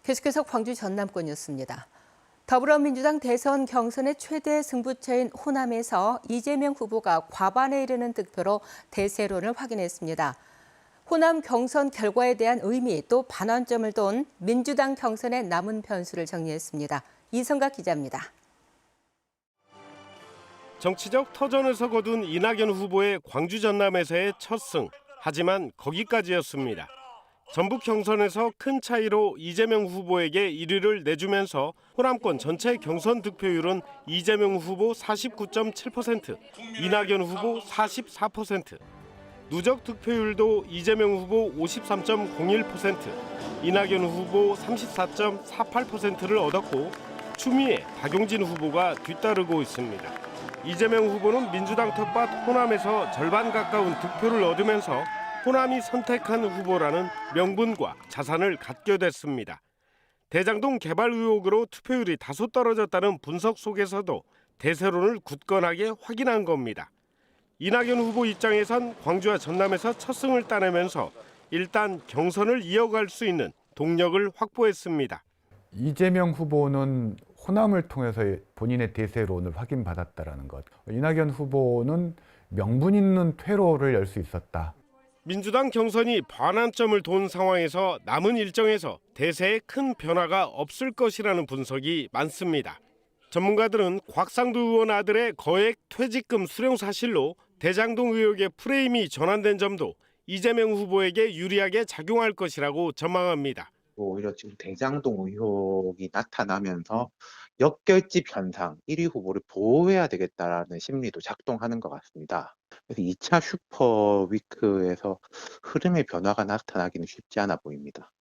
계속해서 광주 전남권 뉴스입니다. 더불어민주당 대선 경선의 최대 승부처인 호남에서 이재명 후보가 과반에 이르는 득표로 대세론을 확인했습니다. 호남 경선 결과에 대한 의미 또 반환점을 둔 민주당 경선의 남은 변수를 정리했습니다. 이성각 기자입니다. 정치적 터전에서 거둔 이낙연 후보의 광주 전남에서의 첫 승. 하지만 거기까지였습니다. 전북 경선에서 큰 차이로 이재명 후보에게 1위를 내주면서 호남권 전체 경선 득표율은 이재명 후보 49.7%, 이낙연 후보 44%, 누적 득표율도 이재명 후보 53.01%, 이낙연 후보 34.48%를 얻었고 추미애, 박용진 후보가 뒤따르고 있습니다. 이재명 후보는 민주당 텃밭 호남에서 절반 가까운 득표를 얻으면서 호남이 선택한 후보라는 명분과 자산을 갖게 됐습니다. 대장동 개발 의혹으로 투표율이 다소 떨어졌다는 분석 속에서도 대세론을 굳건하게 확인한 겁니다. 이낙연 후보 입장에선 광주와 전남에서 첫 승을 따내면서 일단 경선을 이어갈 수 있는 동력을 확보했습니다. 이재명 후보는 호남을 통해서 본인의 대세론을 확인받았다는 것. 이낙연 후보는 명분 있는 퇴로를 열 수 있었다. 민주당 경선이 반환점을 돈 상황에서 남은 일정에서 대세에 큰 변화가 없을 것이라는 분석이 많습니다. 전문가들은 곽상도 의원 아들의 거액 퇴직금 수령 사실로 대장동 의혹의 프레임이 전환된 점도 이재명 후보에게 유리하게 작용할 것이라고 전망합니다. 오히려 지금 대장동 의혹이 나타나면서 역결집 현상, 1위 후보를 보호해야 되겠다라는 심리도 작동하는 것 같습니다. 그래서 2차 슈퍼위크에서 흐름의 변화가 나타나기는 쉽지 않아 보입니다.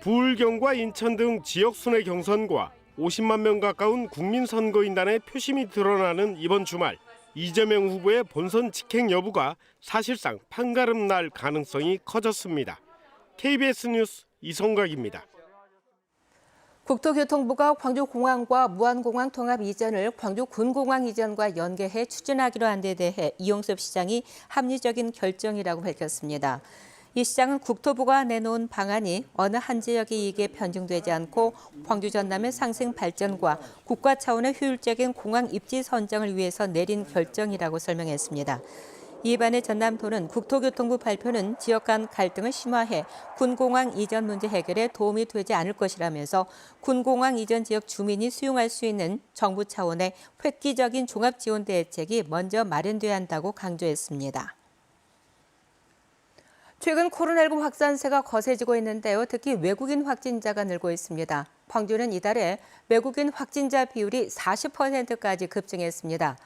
부울경과 인천 등 지역 순회 경선과 50만 명 가까운 국민선거인단의 표심이 드러나는 이번 주말, 이재명 후보의 본선 직행 여부가 사실상 판가름 날 가능성이 커졌습니다. KBS 뉴스 이성각입니다. 국토교통부가 광주공항과 무안공항 통합 이전을 광주군공항 이전과 연계해 추진하기로 한 데 대해 이용섭 시장이 합리적인 결정이라고 밝혔습니다. 이 시장은 국토부가 내놓은 방안이 어느 한 지역의 이익에 편중되지 않고 광주 전남의 상생 발전과 국가 차원의 효율적인 공항 입지 선정을 위해서 내린 결정이라고 설명했습니다. 이에 반해 전남도는 국토교통부 발표는 지역 간 갈등을 심화해 군공항 이전 문제 해결에 도움이 되지 않을 것이라면서 군공항 이전 지역 주민이 수용할 수 있는 정부 차원의 획기적인 종합지원 대책이 먼저 마련돼야 한다고 강조했습니다. 최근 코로나19 확산세가 거세지고 있는데요. 특히 외국인 확진자가 늘고 있습니다. 광주는 이달에 외국인 확진자 비율이 40%까지 급증했습니다.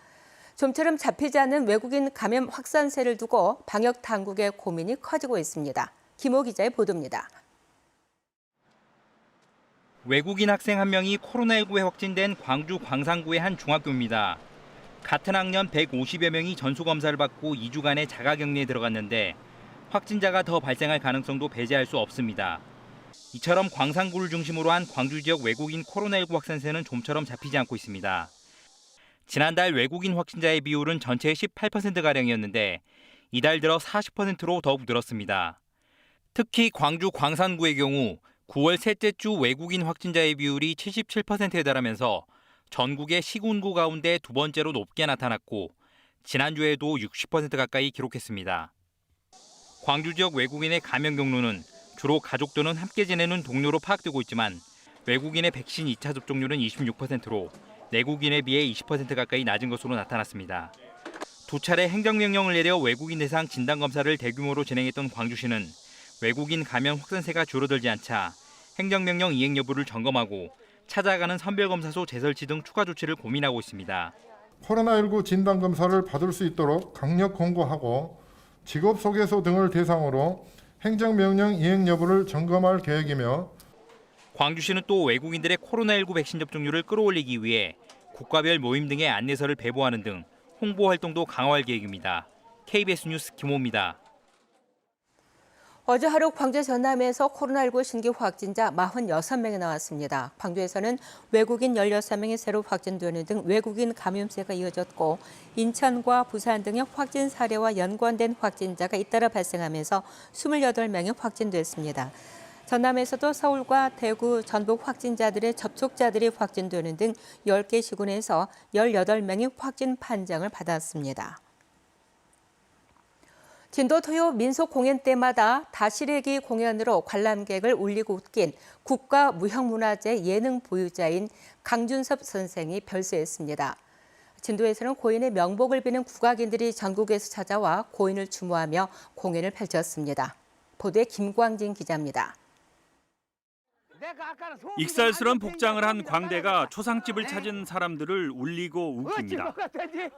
좀처럼 잡히지 않는 외국인 감염 확산세를 두고 방역 당국의 고민이 커지고 있습니다. 김호 기자의 보도입니다. 외국인 학생 한 명이 코로나19에 확진된 광주 광산구의 한 중학교입니다. 같은 학년 150여 명이 전수검사를 받고 2주간의 자가격리에 들어갔는데 확진자가 더 발생할 가능성도 배제할 수 없습니다. 이처럼 광산구를 중심으로 한 광주 지역 외국인 코로나19 확산세는 좀처럼 잡히지 않고 있습니다. 지난달 외국인 확진자의 비율은 전체의 18%가량이었는데 이달 들어 40%로 더욱 늘었습니다. 특히 광주 광산구의 경우 9월 셋째 주 외국인 확진자의 비율이 77%에 달하면서 전국의 시군구 가운데 두 번째로 높게 나타났고 지난주에도 60% 가까이 기록했습니다. 광주 지역 외국인의 감염 경로는 주로 가족 또는 함께 지내는 동료로 파악되고 있지만 외국인의 백신 2차 접종률은 26%로 내국인에 비해 20% 가까이 낮은 것으로 나타났습니다. 두 차례 행정명령을 내려 외국인 대상 진단검사를 대규모로 진행했던 광주시는 외국인 감염 확산세가 줄어들지 않자 행정명령 이행 여부를 점검하고 찾아가는 선별검사소 재설치 등 추가 조치를 고민하고 있습니다. 코로나19 진단검사를 받을 수 있도록 강력 권고하고 직업소개소 등을 대상으로 행정명령 이행 여부를 점검할 계획이며 광주시는 또 외국인들의 코로나19 백신 접종률을 끌어올리기 위해 국가별 모임 등의 안내서를 배부하는 등 홍보 활동도 강화할 계획입니다. KBS 뉴스 김호입니다. 어제 하루 광주 전남에서 코로나19 신규 확진자 46명이 나왔습니다. 광주에서는 외국인 16명이 새로 확진되는 등 외국인 감염세가 이어졌고 인천과 부산 등의 확진 사례와 연관된 확진자가 잇따라 발생하면서 28명이 확진됐습니다. 전남에서도 서울과 대구, 전북 확진자들의 접촉자들이 확진되는 등 10개 시군에서 18명이 확진 판정을 받았습니다. 진도 토요 민속 공연 때마다 다시래기 공연으로 관람객을 울리고 웃긴 국가무형문화재 예능 보유자인 강준섭 선생이 별세했습니다. 진도에서는 고인의 명복을 비는 국악인들이 전국에서 찾아와 고인을 추모하며 공연을 펼쳤습니다. 보도에 김광진 기자입니다. 익살스런 복장을 한 광대가 초상집을 찾은 사람들을 울리고 웃깁니다.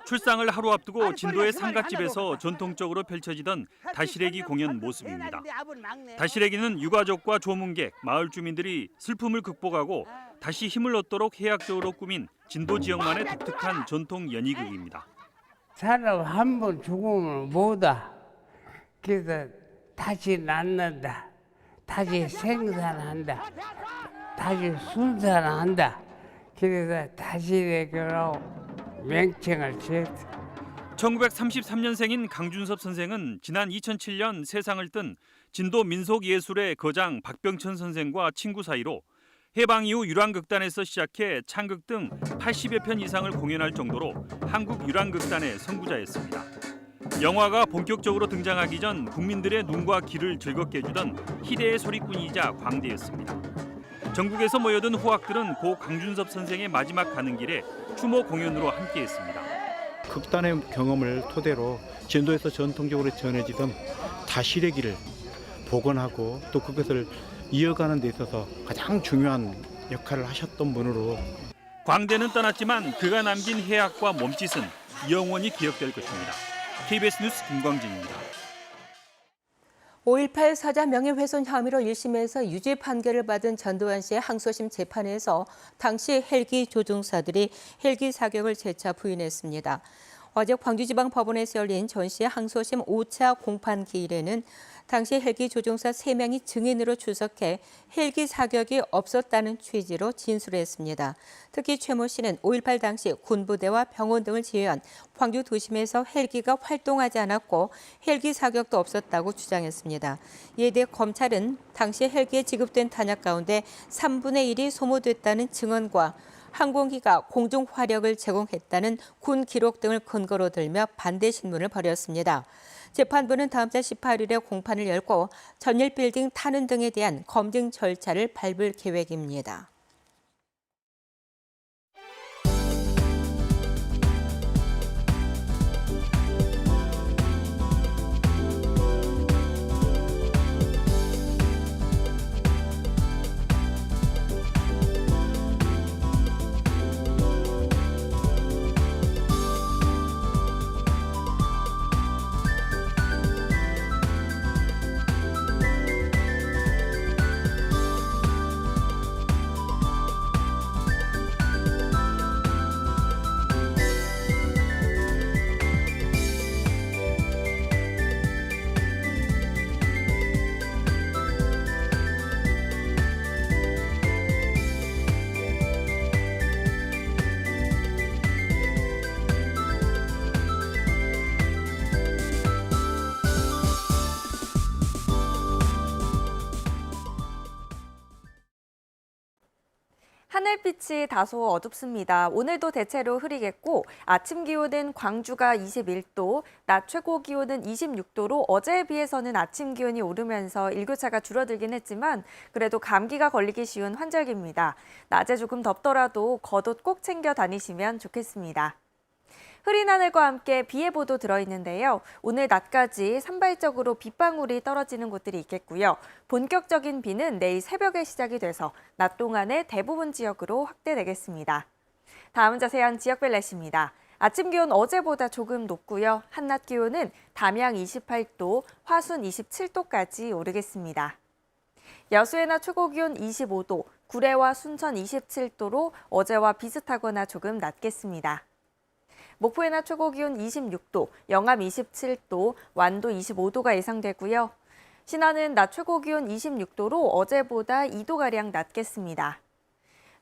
출상을 하루 앞두고 진도의 상갓집에서 전통적으로 펼쳐지던 다시래기 공연 모습입니다. 다시래기는 유가족과 조문객, 마을 주민들이 슬픔을 극복하고 다시 힘을 얻도록 해학적으로 꾸민 진도 지역만의 독특한 전통 연희극입니다. 사람 한 번 죽으면 뭐다. 그래서 다시 낳는다. 다시 생산한다. 다시 순산한다. 그래서 다시래기라고 명칭을 지었다. 1933년생인 강준섭 선생은 지난 2007년 세상을 뜬 진도 민속예술의 거장 박병천 선생과 친구 사이로 해방 이후 유랑극단에서 시작해 창극 등 80여 편 이상을 공연할 정도로 한국 유랑극단의 선구자였습니다. 영화가 본격적으로 등장하기 전 국민들의 눈과 귀를 즐겁게 해주던 희대의 소리꾼이자 광대였습니다. 전국에서 모여든 후학들은 고 강준섭 선생의 마지막 가는 길에 추모 공연으로 함께했습니다. 극단의 경험을 토대로 진도에서 전통적으로 전해지던 다시래기를 복원하고 또 그것을 이어가는 데 있어서 가장 중요한 역할을 하셨던 분으로 광대는 떠났지만 그가 남긴 해악과 몸짓은 영원히 기억될 것입니다. KBS 뉴스 김광진입니다. 5.18 사자 명예훼손 혐의로 1심에서 유죄 판결을 받은 전두환 씨의 항소심 재판에서 당시 헬기 조종사들이 헬기 사격을 재차 부인했습니다. 어제 광주지방법원에서 열린 전 씨의 항소심 5차 공판 기일에는 당시 헬기 조종사 3명이 증인으로 출석해 헬기 사격이 없었다는 취지로 진술했습니다. 특히 최모 씨는 5.18 당시 군부대와 병원 등을 지휘한 광주 도심에서 헬기가 활동하지 않았고 헬기 사격도 없었다고 주장했습니다. 이에 대해 검찰은 당시 헬기에 지급된 탄약 가운데 3분의 1이 소모됐다는 증언과 항공기가 공중 화력을 제공했다는 군 기록 등을 근거로 들며 반대 신문을 벌였습니다. 재판부는 다음 달 18일에 공판을 열고 전일 빌딩 탄원 등에 대한 검증 절차를 밟을 계획입니다. 하늘빛이 다소 어둡습니다. 오늘도 대체로 흐리겠고 아침 기온은 광주가 21도, 낮 최고 기온은 26도로 어제에 비해서는 아침 기온이 오르면서 일교차가 줄어들긴 했지만 그래도 감기가 걸리기 쉬운 환절기입니다. 낮에 조금 덥더라도 겉옷 꼭 챙겨 다니시면 좋겠습니다. 흐린 하늘과 함께 비 예보도 들어있는데요. 오늘 낮까지 산발적으로 빗방울이 떨어지는 곳들이 있겠고요. 본격적인 비는 내일 새벽에 시작이 돼서 낮 동안에 대부분 지역으로 확대되겠습니다. 다음은 자세한 지역별 날씨입니다. 아침 기온 어제보다 조금 높고요. 한낮 기온은 담양 28도, 화순 27도까지 오르겠습니다. 여수의 낮 최고 기온 25도, 구례와 순천 27도로 어제와 비슷하거나 조금 낮겠습니다. 목포의 낮 최고 기온 26도, 영암 27도, 완도 25도가 예상되고요. 신안은 낮 최고 기온 26도로 어제보다 2도가량 낮겠습니다.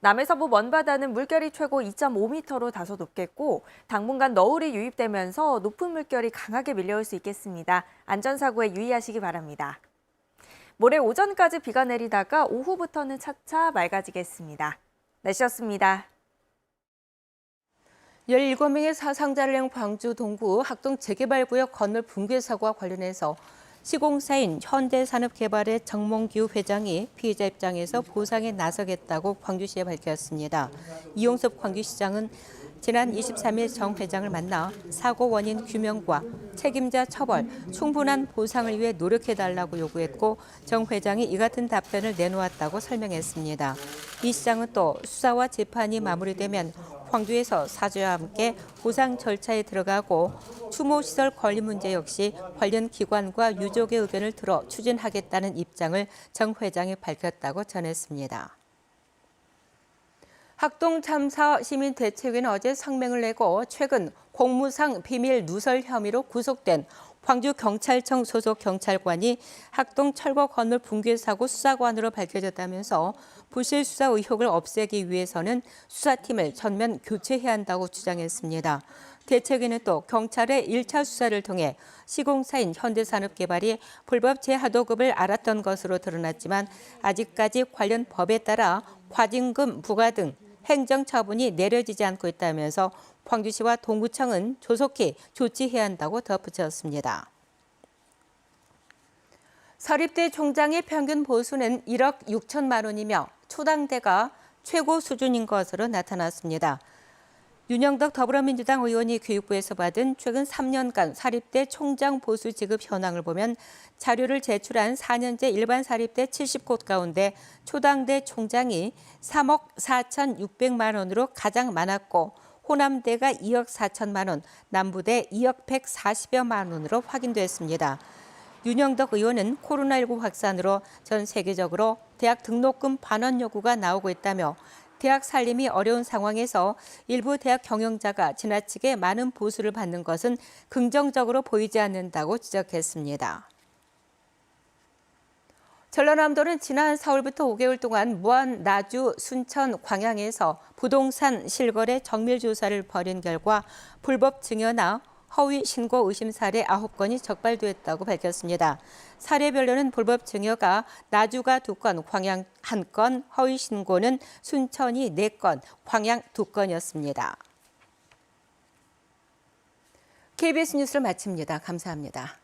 남해서부 먼바다는 물결이 최고 2.5m로 다소 높겠고 당분간 너울이 유입되면서 높은 물결이 강하게 밀려올 수 있겠습니다. 안전사고에 유의하시기 바랍니다. 모레 오전까지 비가 내리다가 오후부터는 차차 맑아지겠습니다. 날씨였습니다. 17명의 사상자를 낸 광주 동구 학동 재개발구역 건물 붕괴 사고와 관련해서 시공사인 현대산업개발의 정몽규 회장이 피해자 입장에서 보상에 나서겠다고 광주시에 밝혔습니다. 이용섭 광주시장은 지난 23일 정 회장을 만나 사고 원인 규명과 책임자 처벌, 충분한 보상을 위해 노력해달라고 요구했고 정 회장이 이 같은 답변을 내놓았다고 설명했습니다. 이 시장은 또 수사와 재판이 마무리되면 광주에서 사죄와 함께 보상 절차에 들어가고 추모시설 건립 문제 역시 관련 기관과 유족의 의견을 들어 추진하겠다는 입장을 정 회장이 밝혔다고 전했습니다. 학동 참사 시민대책위는 어제 성명을 내고 최근 공무상 비밀 누설 혐의로 구속된 광주경찰청 소속 경찰관이 학동 철거 건물 붕괴 사고 수사관으로 밝혀졌다면서 부실 수사 의혹을 없애기 위해서는 수사팀을 전면 교체해야 한다고 주장했습니다. 대책위는 또 경찰의 1차 수사를 통해 시공사인 현대산업개발이 불법 재하도급을 알았던 것으로 드러났지만 아직까지 관련 법에 따라 과징금 부과 등 행정처분이 내려지지 않고 있다면서 광주시와 동구청은 조속히 조치해야 한다고 덧붙였습니다. 서립대 총장의 평균 보수는 1억 6천만 원이며 초당대가 최고 수준인 것으로 나타났습니다. 윤영덕 더불어민주당 의원이 교육부에서 받은 최근 3년간 사립대 총장 보수 지급 현황을 보면 자료를 제출한 4년제 일반 사립대 70곳 가운데 초당대 총장이 3억 4,600만 원으로 가장 많았고 호남대가 2억 4천만 원, 남부대 2억 140여만 원으로 확인됐습니다. 윤영덕 의원은 코로나19 확산으로 전 세계적으로 대학 등록금 반환 요구가 나오고 있다며 대학 살림이 어려운 상황에서 일부 대학 경영자가 지나치게 많은 보수를 받는 것은 긍정적으로 보이지 않는다고 지적했습니다. 전라남도는 지난 4월부터 5개월 동안 무안, 나주, 순천, 광양에서 부동산 실거래 정밀 조사를 벌인 결과 불법 증여나 허위 신고 의심 사례 9건이 적발됐다고 밝혔습니다. 사례별로는 불법 증여가 나주가 2건, 광양 1건, 허위 신고는 순천이 4건, 광양 2건이었습니다. KBS 뉴스를 마칩니다. 감사합니다.